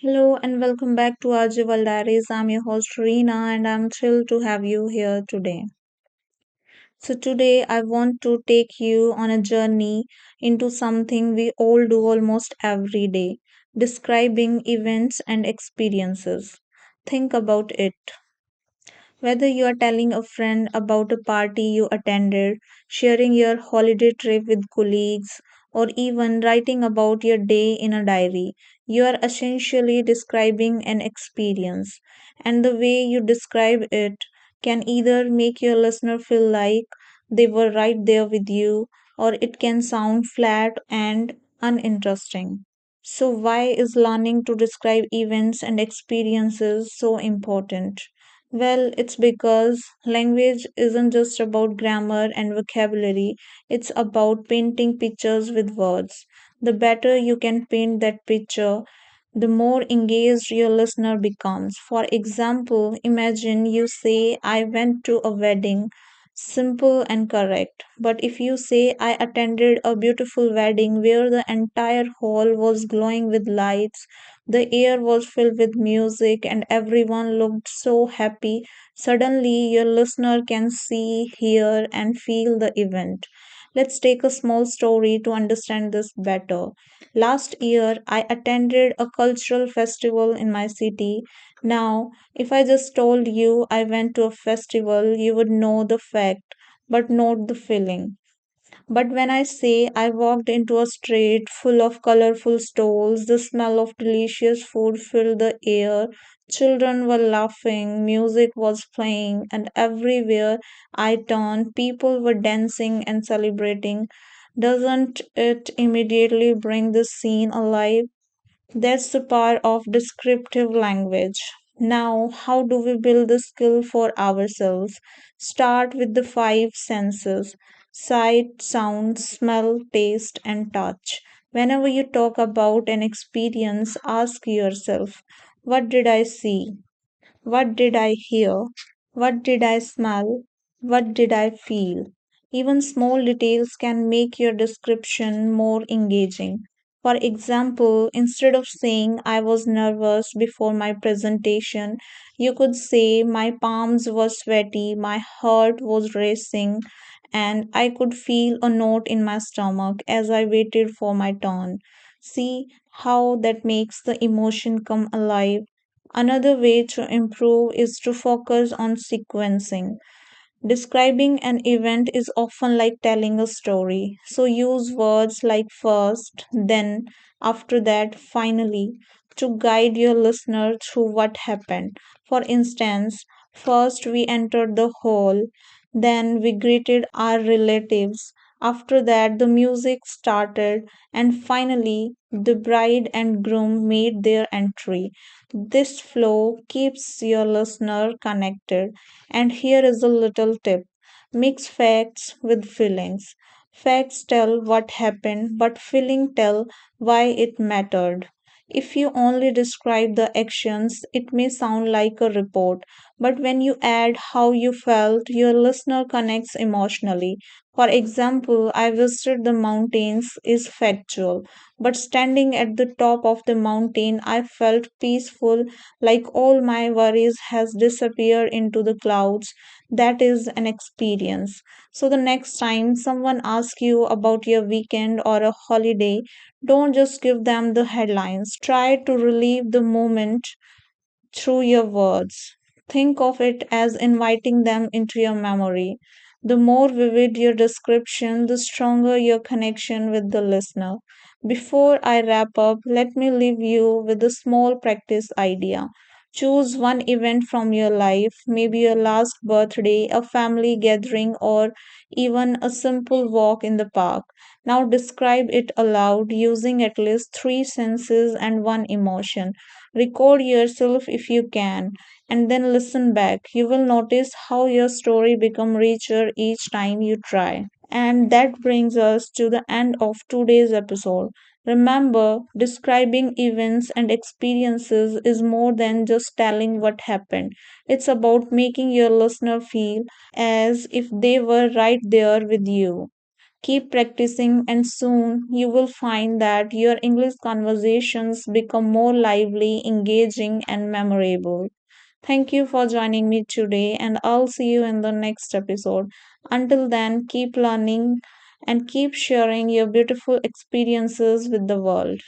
Hello and welcome back to our Jewel Diaries. I'm your host Reena and I'm thrilled to have you here today. So today I want to take you on a journey into something we all do almost every day, describing events and experiences. Think about it. Whether you are telling a friend about a party you attended, sharing your holiday trip with colleagues, or even writing about your day in a diary, you are essentially describing an experience. And the way you describe it can either make your listener feel like they were right there with you, or it can sound flat and uninteresting. So, why is learning to describe events and experiences so important? Well, it's because language isn't just about grammar and vocabulary, it's about painting pictures with words. The better you can paint that picture, the more engaged your listener becomes. For example, imagine you say, I went to a wedding. Simple and correct. But if you say, I attended a beautiful wedding where the entire hall was glowing with lights, the air was filled with music, and everyone looked so happy, suddenly your listener can see, hear, and feel the event. Let's take a small story to understand this better. Last year, I attended a cultural festival in my city. Now, if I just told you I went to a festival, you would know the fact, but not the feeling. But when I say I walked into a street full of colorful stalls, the smell of delicious food filled the air, children were laughing, music was playing, and everywhere I turned, people were dancing and celebrating. Doesn't it immediately bring the scene alive? That's the power of descriptive language. Now, how do we build the skill for ourselves? Start with the five senses: sight, sound, smell, taste, and touch. Whenever you talk about an experience, ask yourself, what did I see? What did I hear? What did I smell? What did I feel? Even small details can make your description more engaging. For example, instead of saying I was nervous before my presentation, you could say my palms were sweaty, my heart was racing, and I could feel a knot in my stomach as I waited for my turn. See how that makes the emotion come alive. Another way to improve is to focus on sequencing. Describing an event is often like telling a story. So use words like first, then, after that, finally to guide your listener through what happened. For instance, first we entered the hall, then we greeted our relatives. After that, the music started, and finally, the bride and groom made their entry. This flow keeps your listener connected. And here is a little tip: mix facts with feelings. Facts tell what happened, but feeling tell why it mattered. If you only describe the actions, it may sound like a report, but when you add how you felt, your listener connects emotionally. For example, I visited the mountains is factual, but standing at the top of the mountain, I felt peaceful, like all my worries has disappeared into the clouds. That is an experience. So the next time someone asks you about your weekend or a holiday, don't just give them the headlines. Try to relive the moment through your words. Think of it as inviting them into your memory. The more vivid your description, the stronger your connection with the listener. Before I wrap up, let me leave you with a small practice idea. Choose one event from your life, maybe your last birthday, a family gathering, or even a simple walk in the park. Now describe it aloud using at least three senses and one emotion. Record yourself if you can, and then listen back. You will notice how your story becomes richer each time you try. And that brings us to the end of today's episode. Remember, describing events and experiences is more than just telling what happened. It's about making your listener feel as if they were right there with you. Keep practicing, and soon you will find that your English conversations become more lively, engaging, and memorable. Thank you for joining me today, and I'll see you in the next episode. Until then, keep learning and keep sharing your beautiful experiences with the world.